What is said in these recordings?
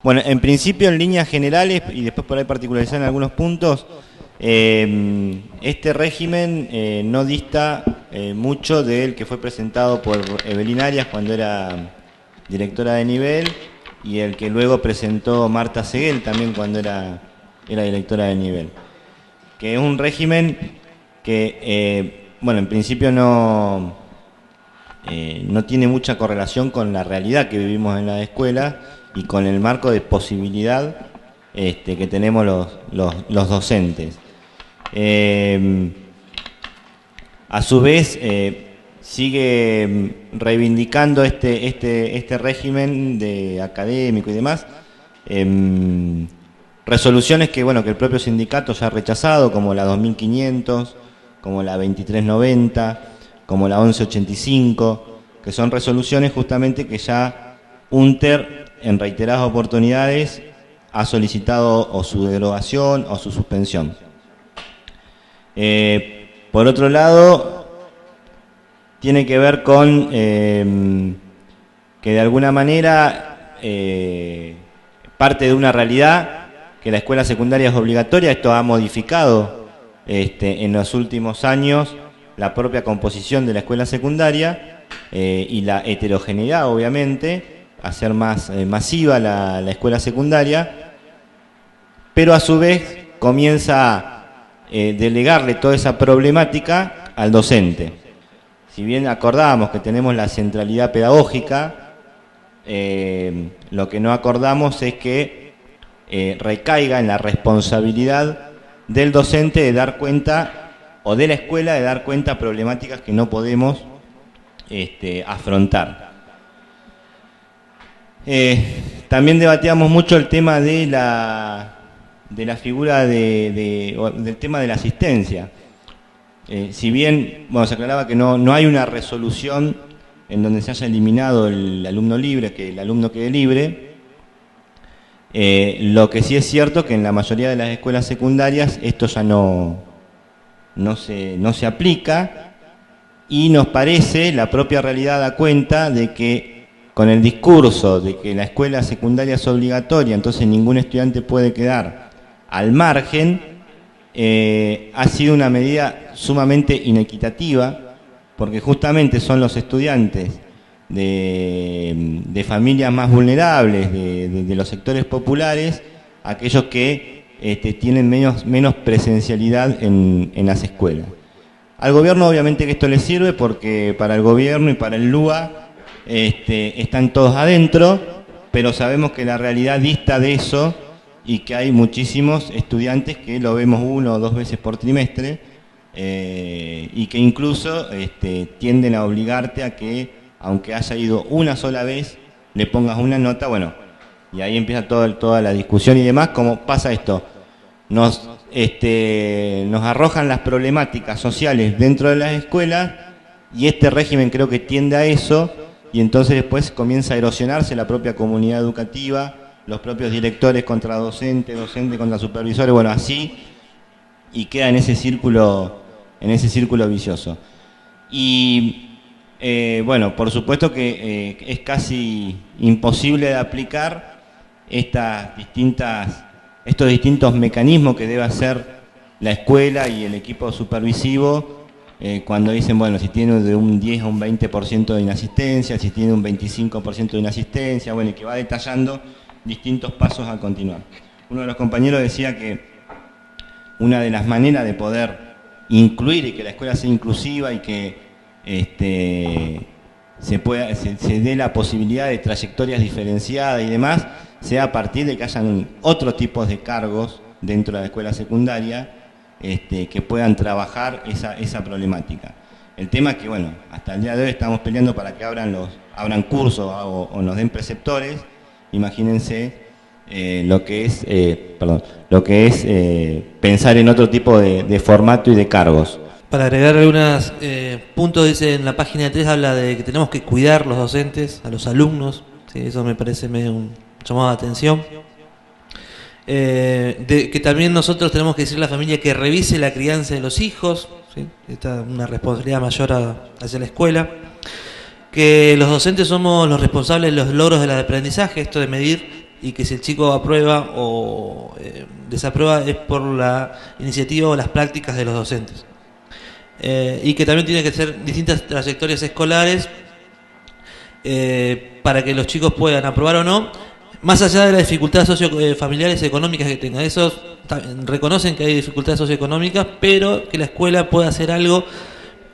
Bueno, en principio en líneas generales y después por ahí particularizar en algunos puntos, este régimen no dista mucho del que fue presentado por Evelyn Arias cuando era directora de nivel y el que luego presentó Marta Seguel también cuando era directora de nivel. Que es un régimen que, bueno, en principio no tiene mucha correlación con la realidad que vivimos en la escuela y con el marco de posibilidad que tenemos los docentes. A su vez, sigue reivindicando este régimen de académico y demás, resoluciones que, bueno, que el propio sindicato ya ha rechazado, como la 2500, como la 2390, como la 1185, que son resoluciones justamente que ya UNTER en reiteradas oportunidades ha solicitado o su derogación o su suspensión. Por otro lado, tiene que ver con que de alguna manera parte de una realidad que la escuela secundaria es obligatoria. Esto ha modificado en los últimos años la propia composición de la escuela secundaria y la heterogeneidad, obviamente, hacer más masiva la escuela secundaria, pero a su vez comienza a delegarle toda esa problemática al docente. Si bien acordamos que tenemos la centralidad pedagógica, lo que no acordamos es que recaiga en la responsabilidad del docente de dar cuenta, o de la escuela de dar cuenta problemáticas que no podemos afrontar. También debatíamos mucho el tema de la figura del tema de la asistencia. Si bien, bueno, se aclaraba que no hay una resolución en donde se haya eliminado el alumno libre, que el alumno quede libre, lo que sí es cierto que en la mayoría de las escuelas secundarias esto ya no se aplica, y nos parece, la propia realidad da cuenta de que con el discurso de que la escuela secundaria es obligatoria, entonces ningún estudiante puede quedar al margen, ha sido una medida sumamente inequitativa, porque justamente son los estudiantes de familias más vulnerables, de los sectores populares, aquellos que tienen menos presencialidad en las escuelas. Al gobierno obviamente que esto le sirve, porque para el gobierno y para el LUA están todos adentro, pero sabemos que la realidad dista de eso y que hay muchísimos estudiantes que lo vemos 1 o 2 veces por trimestre y que incluso tienden a obligarte a que, aunque haya ido una sola vez, le pongas una nota. Bueno, y ahí empieza toda la discusión y demás. ¿Cómo pasa esto? Nos arrojan las problemáticas sociales dentro de las escuelas y este régimen creo que tiende a eso, y entonces después comienza a erosionarse la propia comunidad educativa, los propios directores contra docentes, docentes contra supervisores, bueno, así, y queda en ese círculo vicioso. Y bueno, por supuesto que es casi imposible de aplicar estos distintos mecanismos que debe hacer la escuela y el equipo supervisivo cuando dicen, bueno, si tiene de un 10 a un 20% de inasistencia, si tiene un 25% de inasistencia, bueno, y que va detallando distintos pasos a continuar. Uno de los compañeros decía que una de las maneras de poder incluir y que la escuela sea inclusiva y que se dé la posibilidad de trayectorias diferenciadas y demás, sea a partir de que hayan otros tipos de cargos dentro de la escuela secundaria que puedan trabajar esa problemática. El tema es que, bueno, hasta el día de hoy estamos peleando para que abran cursos o nos den preceptores. Imagínense lo que es pensar en otro tipo de formato y de cargos. Para agregar algunos puntos, dice en la página 3, habla de que tenemos que cuidar los docentes, a los alumnos. Sí, eso me parece medio un llamado de atención. Que también nosotros tenemos que decirle a la familia que revise la crianza de los hijos, ¿sí? Esta es una responsabilidad mayor hacia la escuela. Que los docentes somos los responsables de los logros del aprendizaje, esto de medir y que si el chico aprueba o desaprueba es por la iniciativa o las prácticas de los docentes. Y que también tiene que ser distintas trayectorias escolares para que los chicos puedan aprobar o no, más allá de las dificultades familiares y económicas que tengan. Esos reconocen que hay dificultades socioeconómicas, pero que la escuela pueda hacer algo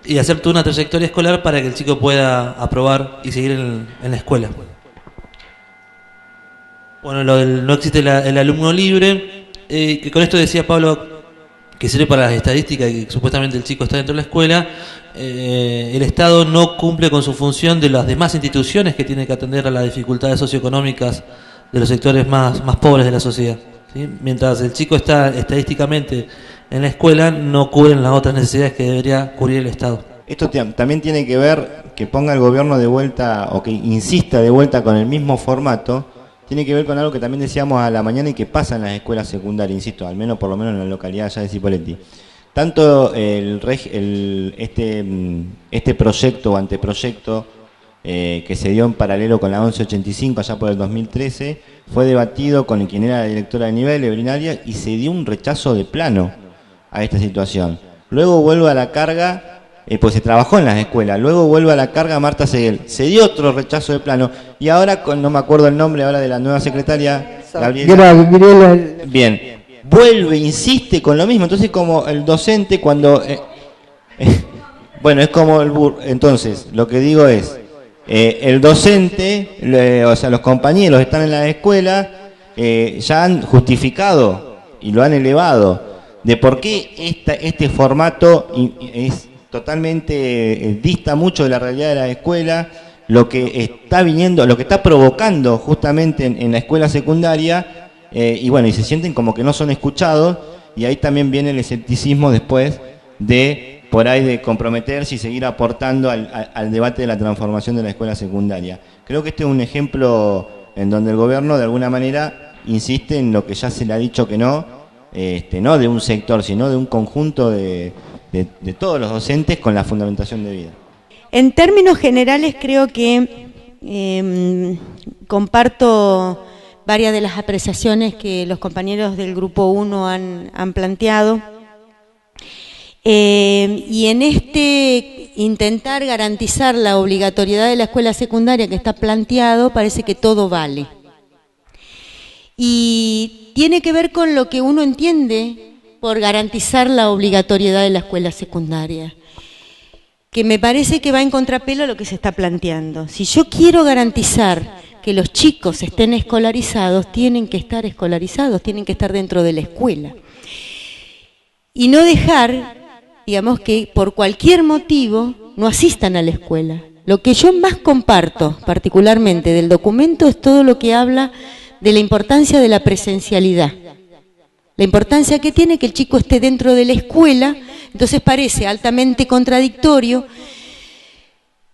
y hacer toda una trayectoria escolar para que el chico pueda aprobar y seguir en la escuela. Bueno, no existe el alumno libre, que con esto decía Pablo que sirve para las estadísticas y que supuestamente el chico está dentro de la escuela. El Estado no cumple con su función de las demás instituciones que tienen que atender a las dificultades socioeconómicas de los sectores más pobres de la sociedad, ¿sí? Mientras el chico está estadísticamente en la escuela, no cubren las otras necesidades que debería cubrir el Estado. Esto también tiene que ver que ponga el gobierno de vuelta, o que insista de vuelta con el mismo formato, tiene que ver con algo que también decíamos a la mañana y que pasa en las escuelas secundarias, insisto, al menos por lo menos en la localidad allá de Cipolletti. Tanto este proyecto o anteproyecto que se dio en paralelo con la 1185 allá por el 2013, fue debatido con quien era la directora de nivel, Evelyn Arias, y se dio un rechazo de plano a esta situación. Luego vuelve a la carga, pues se trabajó en las escuelas, luego vuelve a la carga Marta Seguel, se dio otro rechazo de plano, y ahora, no me acuerdo el nombre ahora de la nueva secretaria, Gabriela, bien, vuelve, insiste con lo mismo. Entonces, como el docente cuando... bueno, es como el burro. Entonces, lo que digo es, el docente, o sea, los compañeros están en la escuela, ya han justificado y lo han elevado de por qué este formato es totalmente, dista mucho de la realidad de la escuela, lo que está viniendo, lo que está provocando justamente en la escuela secundaria, y bueno, y se sienten como que no son escuchados, y ahí también viene el escepticismo después de, por ahí, de comprometerse y seguir aportando al debate de la transformación de la escuela secundaria. Creo que este es un ejemplo en donde el gobierno de alguna manera insiste en lo que ya se le ha dicho que no, no de un sector, sino de un conjunto de todos los docentes con la fundamentación debida. En términos generales creo que comparto varias de las apreciaciones que los compañeros del Grupo 1 han planteado. Y en intentar garantizar la obligatoriedad de la escuela secundaria que está planteado, parece que todo vale. Y tiene que ver con lo que uno entiende por garantizar la obligatoriedad de la escuela secundaria, que me parece que va en contrapelo a lo que se está planteando. Si yo quiero garantizar que los chicos estén escolarizados, tienen que estar escolarizados, tienen que estar dentro de la escuela. Y no dejar, digamos, que por cualquier motivo no asistan a la escuela. Lo que yo más comparto, particularmente del documento, es todo lo que habla de la importancia de la presencialidad. La importancia que tiene que el chico esté dentro de la escuela. Entonces parece altamente contradictorio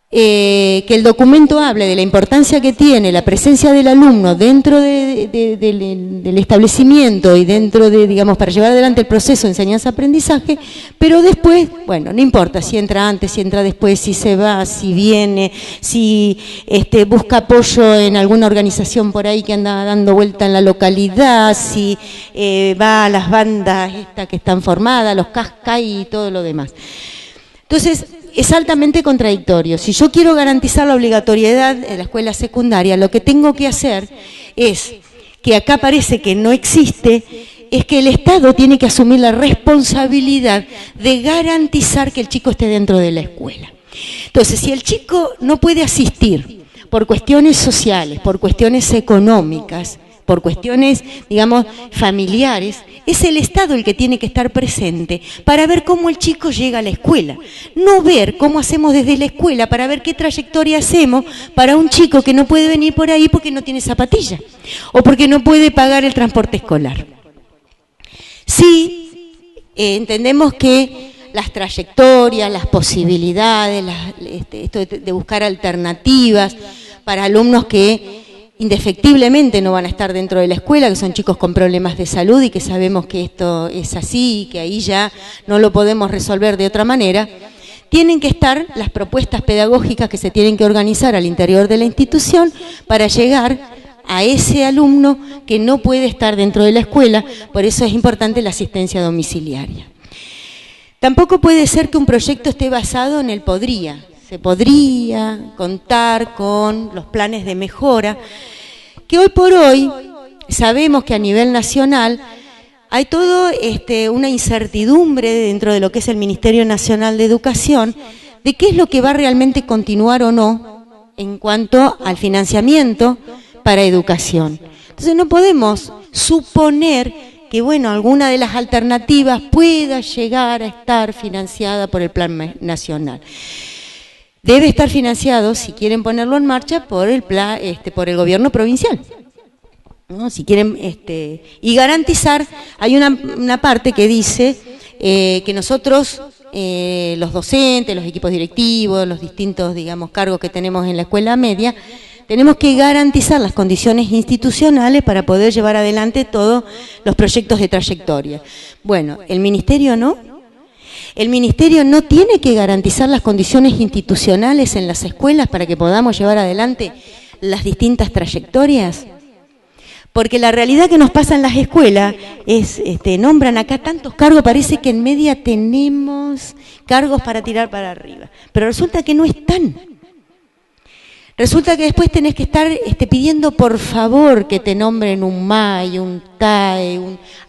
que el documento hable de la importancia que tiene la presencia del alumno dentro del establecimiento y dentro de, digamos, para llevar adelante el proceso de enseñanza-aprendizaje, pero después, bueno, no importa si entra antes, si entra después, si se va, si viene, si busca apoyo en alguna organización por ahí que anda dando vuelta en la localidad, si va a las bandas que están formadas, los CASCAI y todo lo demás. Entonces, es altamente contradictorio. Si yo quiero garantizar la obligatoriedad de la escuela secundaria, lo que tengo que hacer es, que acá parece que no existe, es que el Estado tiene que asumir la responsabilidad de garantizar que el chico esté dentro de la escuela. Entonces, si el chico no puede asistir por cuestiones sociales, por cuestiones económicas, por cuestiones, digamos, familiares, es el Estado el que tiene que estar presente para ver cómo el chico llega a la escuela. No ver cómo hacemos desde la escuela para ver qué trayectoria hacemos para un chico que no puede venir por ahí porque no tiene zapatilla o porque no puede pagar el transporte escolar. Sí, entendemos que las trayectorias, las posibilidades, esto de buscar alternativas para alumnos que indefectiblemente no van a estar dentro de la escuela, que son chicos con problemas de salud y que sabemos que esto es así y que ahí ya no lo podemos resolver de otra manera, tienen que estar las propuestas pedagógicas que se tienen que organizar al interior de la institución para llegar a ese alumno que no puede estar dentro de la escuela, por eso es importante la asistencia domiciliaria. Tampoco puede ser que un proyecto esté basado en el podría. Se podría contar con los planes de mejora, que hoy por hoy sabemos que a nivel nacional hay toda una incertidumbre dentro de lo que es el Ministerio Nacional de Educación, de qué es lo que va a realmente continuar o no en cuanto al financiamiento para educación. Entonces no podemos suponer que, bueno, alguna de las alternativas pueda llegar a estar financiada por el Plan Nacional. Debe estar financiado, si quieren ponerlo en marcha, por el gobierno provincial, ¿no? Si quieren, y garantizar, hay una parte que dice que nosotros, los docentes, los equipos directivos, los distintos, digamos, cargos que tenemos en la escuela media, tenemos que garantizar las condiciones institucionales para poder llevar adelante todos los proyectos de trayectoria. Bueno, el Ministerio no. El Ministerio no tiene que garantizar las condiciones institucionales en las escuelas para que podamos llevar adelante las distintas trayectorias. Porque la realidad que nos pasa en las escuelas es, nombran acá tantos cargos, parece que en media tenemos cargos para tirar para arriba. Pero resulta que no están. Resulta que después tenés que estar pidiendo por favor que te nombren un MAI, un TAE,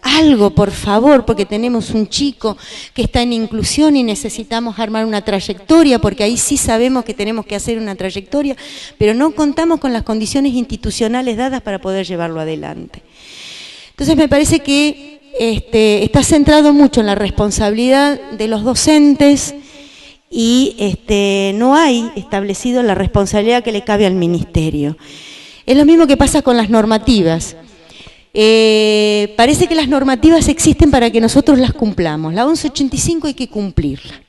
algo por favor, porque tenemos un chico que está en inclusión y necesitamos armar una trayectoria, porque ahí sí sabemos que tenemos que hacer una trayectoria, pero no contamos con las condiciones institucionales dadas para poder llevarlo adelante. Entonces me parece que está centrado mucho en la responsabilidad de los docentes, y no hay establecido la responsabilidad que le cabe al Ministerio. Es lo mismo que pasa con las normativas. Parece que las normativas existen para que nosotros las cumplamos. La 1185 hay que cumplirla,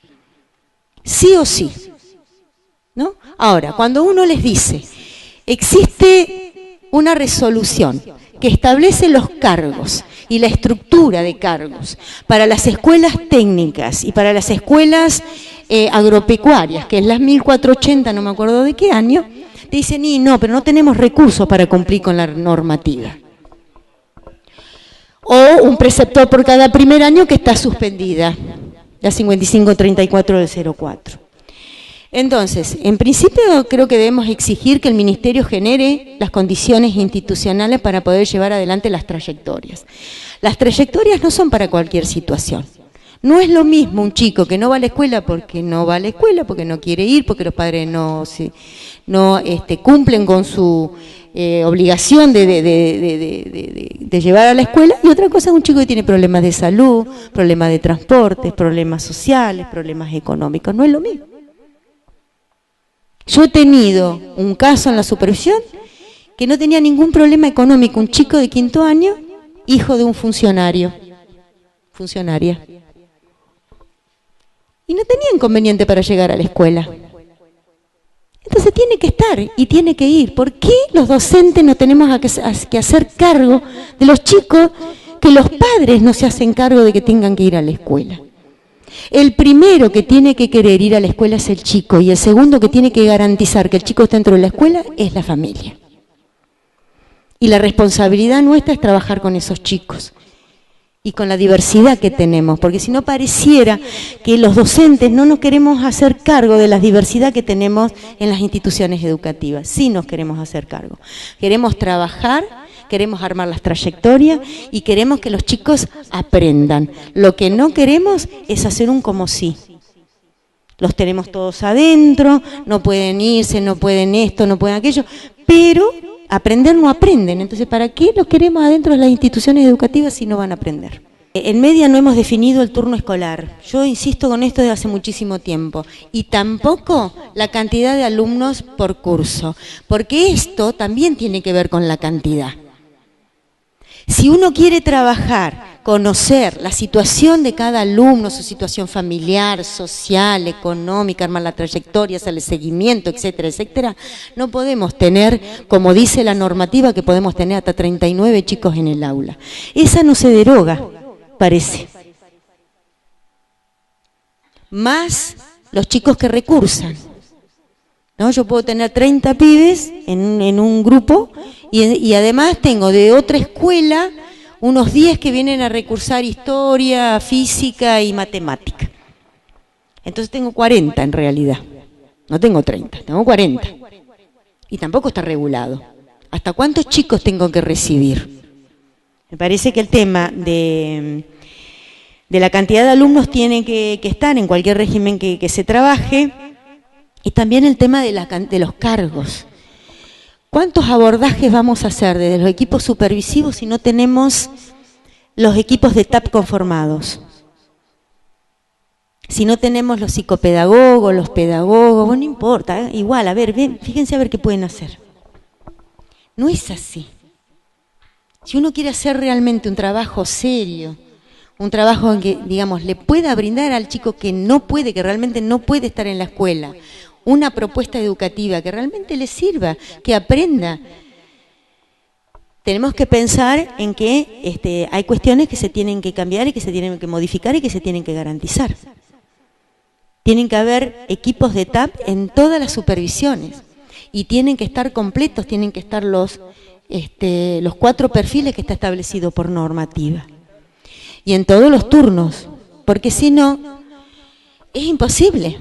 sí o sí, ¿no? Ahora, cuando uno les dice, existe una resolución que establece los cargos y la estructura de cargos para las escuelas técnicas y para las escuelas agropecuarias, que es las 1480, no me acuerdo de qué año, te dicen, y no, pero no tenemos recursos para cumplir con la normativa. O un preceptor por cada primer año que está suspendida, la 5534 del 04. Entonces, en principio creo que debemos exigir que el Ministerio genere las condiciones institucionales para poder llevar adelante las trayectorias. Las trayectorias no son para cualquier situación. No es lo mismo un chico que no va a la escuela porque no va a la escuela, porque no quiere ir, porque los padres no cumplen con su obligación de llevar a la escuela, y otra cosa es un chico que tiene problemas de salud, problemas de transporte, problemas sociales, problemas económicos. No es lo mismo. Yo he tenido un caso en la supervisión que no tenía ningún problema económico, un chico de 5º año, hijo de un funcionaria. Y no tenía inconveniente para llegar a la escuela. Entonces tiene que estar y tiene que ir. ¿Por qué los docentes no tenemos que hacer cargo de los chicos, que los padres no se hacen cargo de que tengan que ir a la escuela? El primero que tiene que querer ir a la escuela es el chico, y el segundo que tiene que garantizar que el chico esté dentro de la escuela es la familia. Y la responsabilidad nuestra es trabajar con esos chicos y con la diversidad que tenemos, porque si no pareciera que los docentes no nos queremos hacer cargo de la diversidad que tenemos en las instituciones educativas. Sí nos queremos hacer cargo. Queremos trabajar, queremos armar las trayectorias y queremos que los chicos aprendan. Lo que no queremos es hacer un como sí. Los tenemos todos adentro, no pueden irse, no pueden esto, no pueden aquello, pero aprender no aprenden. Entonces, ¿para qué los queremos adentro de las instituciones educativas si no van a aprender? En media no hemos definido el turno escolar. Yo insisto con esto desde hace muchísimo tiempo. Y tampoco la cantidad de alumnos por curso, porque esto también tiene que ver con la cantidad. Si uno quiere trabajar, conocer la situación de cada alumno, su situación familiar, social, económica, armar la trayectoria, hacerle seguimiento, etcétera, etcétera, no podemos tener, como dice la normativa, que podemos tener hasta 39 chicos en el aula. Esa no se deroga, parece. Más los chicos que recursan. ¿no? Yo puedo tener 30 pibes en un grupo y además tengo de otra escuela unos 10 que vienen a recursar historia, física y matemática. Entonces tengo 40 en realidad. No tengo 30, tengo 40. Y tampoco está regulado. ¿Hasta cuántos chicos tengo que recibir? Me parece que el tema de la cantidad de alumnos tiene que estar en cualquier régimen que se trabaje, y también el tema de los cargos. ¿Cuántos abordajes vamos a hacer desde los equipos supervisivos si no tenemos los equipos de TAP conformados? Si no tenemos los psicopedagogos, los pedagogos, bueno, no importa, igual, a ver, fíjense a ver qué pueden hacer. No es así. Si uno quiere hacer realmente un trabajo serio, un trabajo en que, digamos, le pueda brindar al chico que no puede, que realmente no puede estar en la escuela, una propuesta educativa que realmente le sirva, que aprenda. Tenemos que pensar en que hay cuestiones que se tienen que cambiar y que se tienen que modificar y que se tienen que garantizar. Tienen que haber equipos de TAP en todas las supervisiones y tienen que estar completos, tienen que estar los 4 perfiles que está establecido por normativa. Y en todos los turnos, porque si no, es imposible.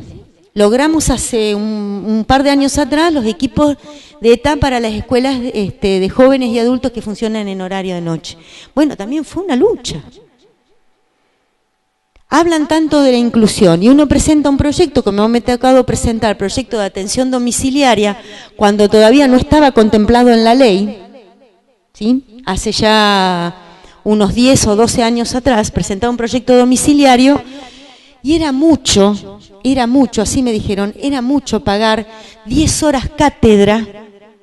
Logramos hace un par de años atrás los equipos de ETA para las escuelas de jóvenes y adultos que funcionan en horario de noche. Bueno, también fue una lucha. Hablan tanto de la inclusión y uno presenta un proyecto, como me ha tocado presentar, proyecto de atención domiciliaria, cuando todavía no estaba contemplado en la ley, ¿sí? Hace ya unos 10 o 12 años atrás, presentaba un proyecto domiciliario y era mucho, así me dijeron, era mucho pagar 10 horas cátedra,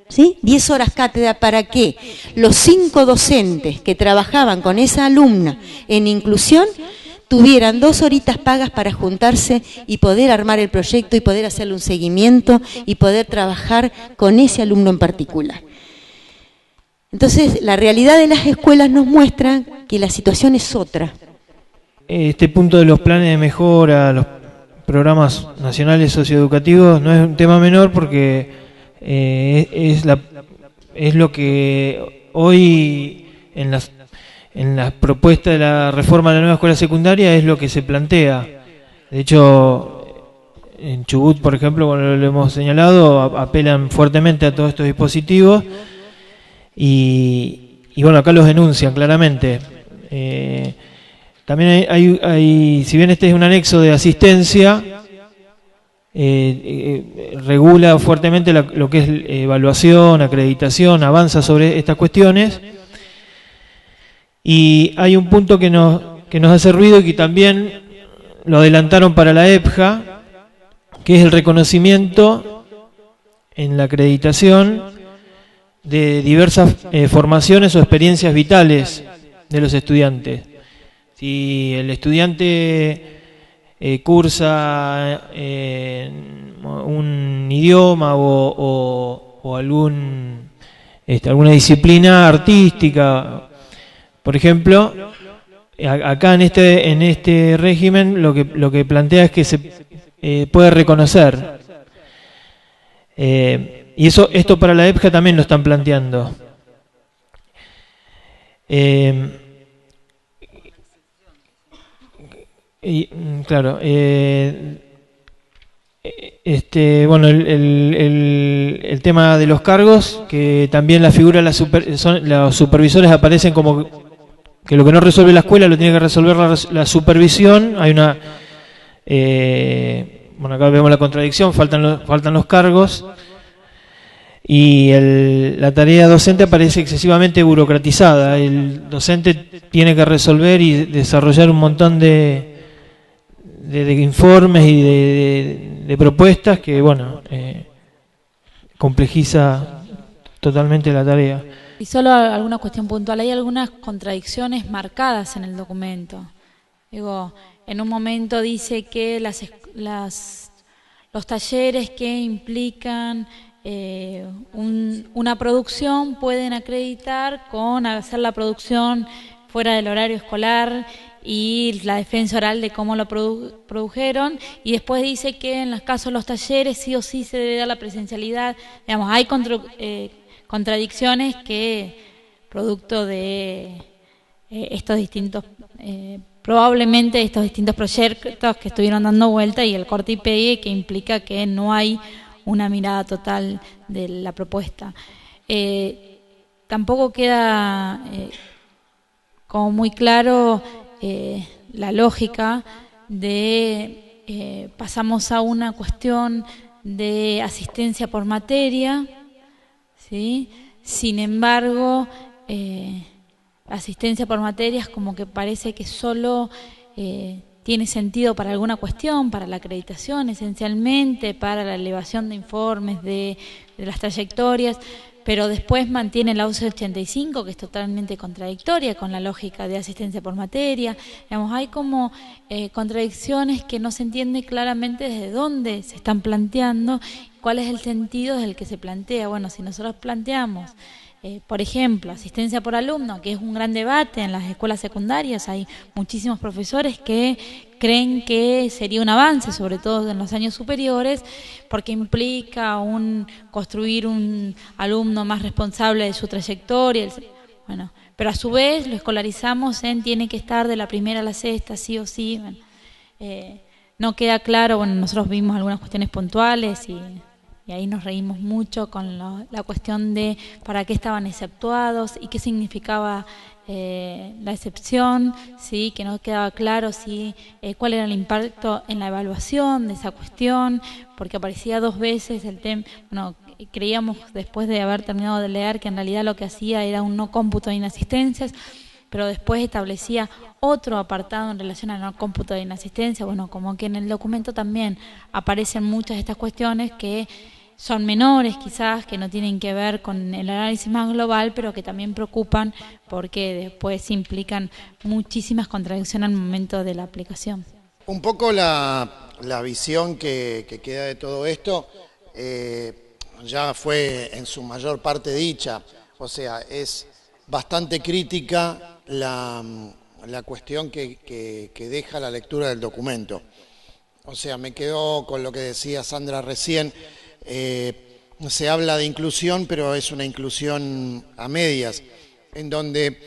¿sí? 10 horas cátedra para que los 5 docentes que trabajaban con esa alumna en inclusión tuvieran 2 horitas pagas para juntarse y poder armar el proyecto y poder hacerle un seguimiento y poder trabajar con ese alumno en particular. Entonces, la realidad de las escuelas nos muestra que la situación es otra. Este punto de los planes de mejora, los programas nacionales socioeducativos, no es un tema menor porque es lo que hoy en las propuestas de la reforma de la nueva escuela secundaria es lo que se plantea. De hecho, en Chubut, por ejemplo, como lo hemos señalado, apelan fuertemente a todos estos dispositivos y bueno, acá los denuncian claramente. También hay, si bien este es un anexo de asistencia, regula fuertemente lo que es evaluación, acreditación, avanza sobre estas cuestiones. Y hay un punto que nos hace ruido y que también lo adelantaron para la EPJA, que es el reconocimiento en la acreditación de diversas formaciones o experiencias vitales de los estudiantes. Si el estudiante cursa un idioma o alguna disciplina artística, por ejemplo, acá en este régimen lo que plantea es que se puede reconocer. Y esto para la EPJA también lo están planteando. Claro, bueno, el tema de los cargos, que también la figura de los supervisores aparecen como que lo que no resuelve la escuela lo tiene que resolver la supervisión. Hay una bueno, acá vemos la contradicción, faltan los cargos y la tarea docente parece excesivamente burocratizada. El docente tiene que resolver y desarrollar un montón de informes y de propuestas que, bueno, complejiza totalmente la tarea. Y solo alguna cuestión puntual, hay algunas contradicciones marcadas en el documento. Digo, en un momento dice que los talleres que implican una producción pueden acreditar con hacer la producción fuera del horario escolar y la defensa oral de cómo lo produjeron, y después dice que en los casos de los talleres sí o sí se debe dar la presencialidad. Digamos, hay contradicciones que, producto de estos distintos, probablemente estos distintos proyectos que estuvieron dando vuelta y el corte y pegue, que implica que no hay una mirada total de la propuesta. Tampoco queda como muy claro la lógica de pasamos a una cuestión de asistencia por materia, ¿sí? Sin embargo, asistencia por materias como que parece que solo tiene sentido para alguna cuestión, para la acreditación esencialmente, para la elevación de informes de las trayectorias, pero después mantiene la UCE 85, que es totalmente contradictoria con la lógica de asistencia por materia. Digamos, hay como contradicciones que no se entiende claramente desde dónde se están planteando, cuál es el sentido del que se plantea. Bueno, si nosotros planteamos, por ejemplo, asistencia por alumno, que es un gran debate en las escuelas secundarias, hay muchísimos profesores que creen que sería un avance, sobre todo en los años superiores, porque implica construir un alumno más responsable de su trayectoria. Bueno, pero a su vez lo escolarizamos en tiene que estar de la primera a la sexta, sí o sí. Bueno, no queda claro, bueno, nosotros vimos algunas cuestiones puntuales y ahí nos reímos mucho con la cuestión de para qué estaban exceptuados y qué significaba la excepción, ¿sí? Que no quedaba claro cuál era el impacto en la evaluación de esa cuestión, porque aparecía 2 veces el tema. Bueno, creíamos después de haber terminado de leer que en realidad lo que hacía era un no cómputo de inasistencias, pero después establecía otro apartado en relación al no cómputo de inasistencia. Bueno, como que en el documento también aparecen muchas de estas cuestiones que son menores quizás, que no tienen que ver con el análisis más global, pero que también preocupan porque después implican muchísimas contradicciones al momento de la aplicación. Un poco la visión que queda de todo esto ya fue en su mayor parte dicha, o sea, es bastante crítica la cuestión que deja la lectura del documento. O sea, me quedo con lo que decía Sandra recién. Se habla de inclusión, pero es una inclusión a medias, en donde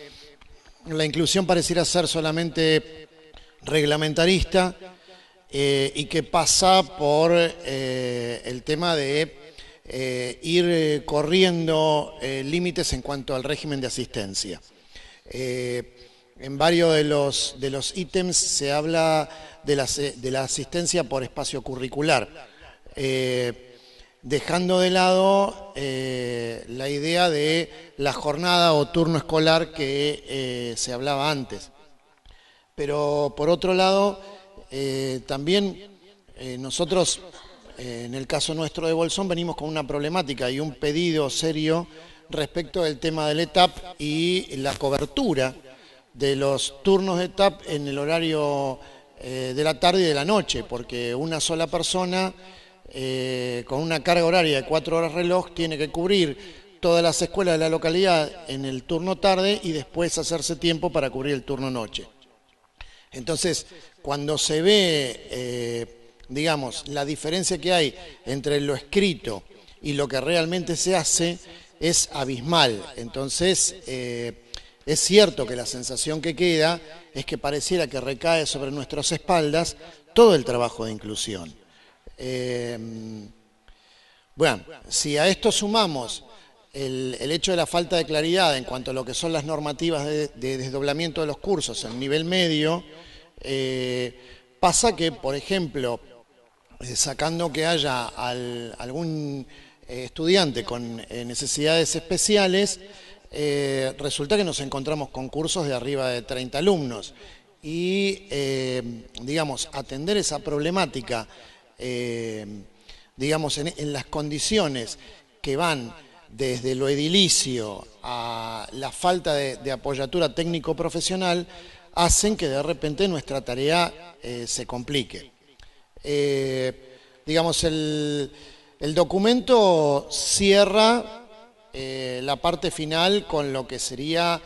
la inclusión pareciera ser solamente reglamentarista y que pasa por el tema de ir corriendo límites en cuanto al régimen de asistencia. En varios de los ítems se habla de la asistencia por espacio curricular, dejando de lado la idea de la jornada o turno escolar que se hablaba antes. Pero por otro lado, también nosotros, en el caso nuestro de Bolsón, venimos con una problemática y un pedido serio respecto del tema del ETAP y la cobertura de los turnos de ETAP en el horario de la tarde y de la noche, porque una sola persona con una carga horaria de 4 horas reloj tiene que cubrir todas las escuelas de la localidad en el turno tarde y después hacerse tiempo para cubrir el turno noche. Entonces, cuando se ve, digamos, la diferencia que hay entre lo escrito y lo que realmente se hace, es abismal. Entonces, es cierto que la sensación que queda es que pareciera que recae sobre nuestras espaldas todo el trabajo de inclusión. Bueno, si a esto sumamos el hecho de la falta de claridad en cuanto a lo que son las normativas de desdoblamiento de los cursos en nivel medio, pasa que, por ejemplo, sacando que haya algún estudiante con necesidades especiales, resulta que nos encontramos con cursos de arriba de 30 alumnos y, digamos, atender esa problemática, digamos, en las condiciones que van desde lo edilicio a la falta de apoyatura técnico-profesional, hacen que de repente nuestra tarea se complique. Digamos, el documento cierra la parte final con lo que sería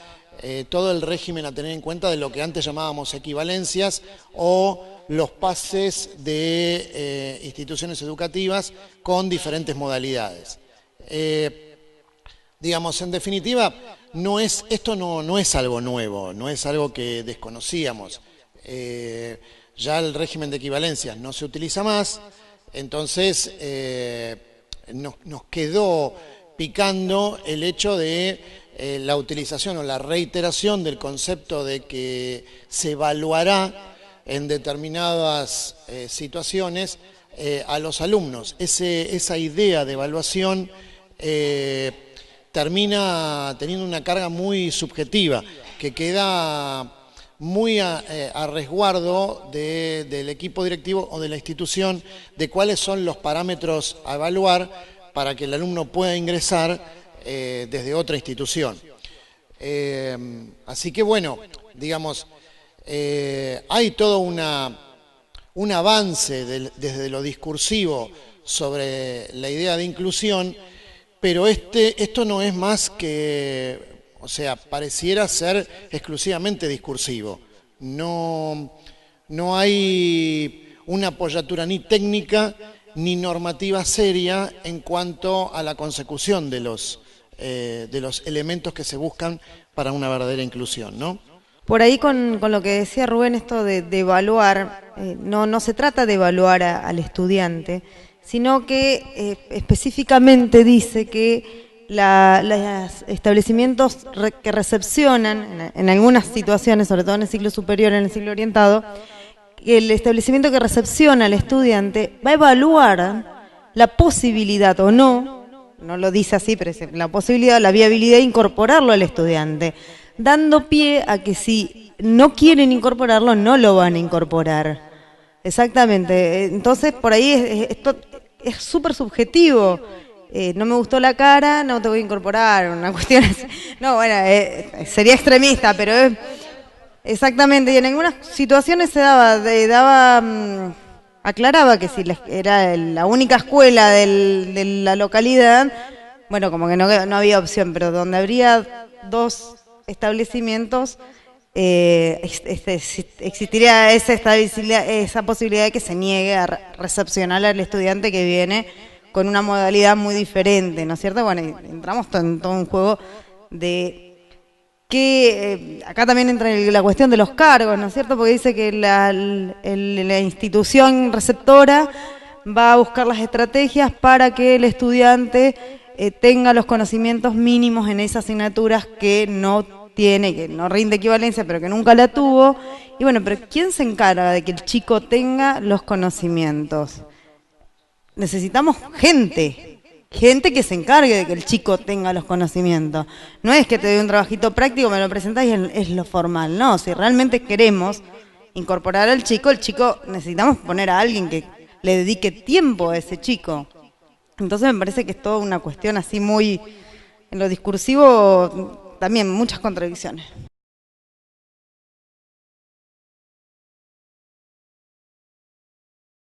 todo el régimen a tener en cuenta de lo que antes llamábamos equivalencias o los pases de instituciones educativas con diferentes modalidades. Digamos, en definitiva, esto no es algo nuevo, no es algo que desconocíamos. Ya el régimen de equivalencias no se utiliza más, entonces nos quedó picando el hecho de la utilización o la reiteración del concepto de que se evaluará en determinadas situaciones a los alumnos. Esa idea de evaluación termina teniendo una carga muy subjetiva, que queda muy a resguardo del equipo directivo o de la institución de cuáles son los parámetros a evaluar para que el alumno pueda ingresar desde otra institución. Así que bueno, digamos, hay todo un avance desde lo discursivo sobre la idea de inclusión, pero esto no es más que, o sea, pareciera ser exclusivamente discursivo. No hay una apoyatura ni técnica ni normativa seria en cuanto a la consecución de los elementos que se buscan para una verdadera inclusión, ¿no? Por ahí con lo que decía Rubén, esto de evaluar, no se trata de evaluar al estudiante, sino que específicamente dice que los establecimientos que recepcionan, en algunas situaciones, sobre todo en el ciclo superior, en el ciclo orientado, el establecimiento que recepciona al estudiante va a evaluar la posibilidad o no lo dice así, pero es la posibilidad, la viabilidad de incorporarlo al estudiante, dando pie a que si no quieren incorporarlo, no lo van a incorporar. Exactamente. Entonces, por ahí esto es súper subjetivo. No me gustó la cara, no te voy a incorporar. Una cuestión así. No, bueno, sería extremista, pero es exactamente. Y en algunas situaciones se aclaraba que si era la única escuela de la localidad, bueno, como que no había opción, pero donde habría dos establecimientos, existiría esa posibilidad de que se niegue a recepcionar al estudiante que viene con una modalidad muy diferente, ¿no es cierto? Bueno, entramos en todo un juego de que acá también entra la cuestión de los cargos, ¿no es cierto? Porque dice que la institución receptora va a buscar las estrategias para que el estudiante tenga los conocimientos mínimos en esas asignaturas que no tiene, que no rinde equivalencia, pero que nunca la tuvo. Y bueno, pero ¿quién se encarga de que el chico tenga los conocimientos? Necesitamos gente que se encargue de que el chico tenga los conocimientos. No es que te doy un trabajito práctico, me lo presentás y es lo formal. No, si realmente queremos incorporar al chico, necesitamos poner a alguien que le dedique tiempo a ese chico. Entonces me parece que es toda una cuestión así muy, en lo discursivo, también muchas contradicciones.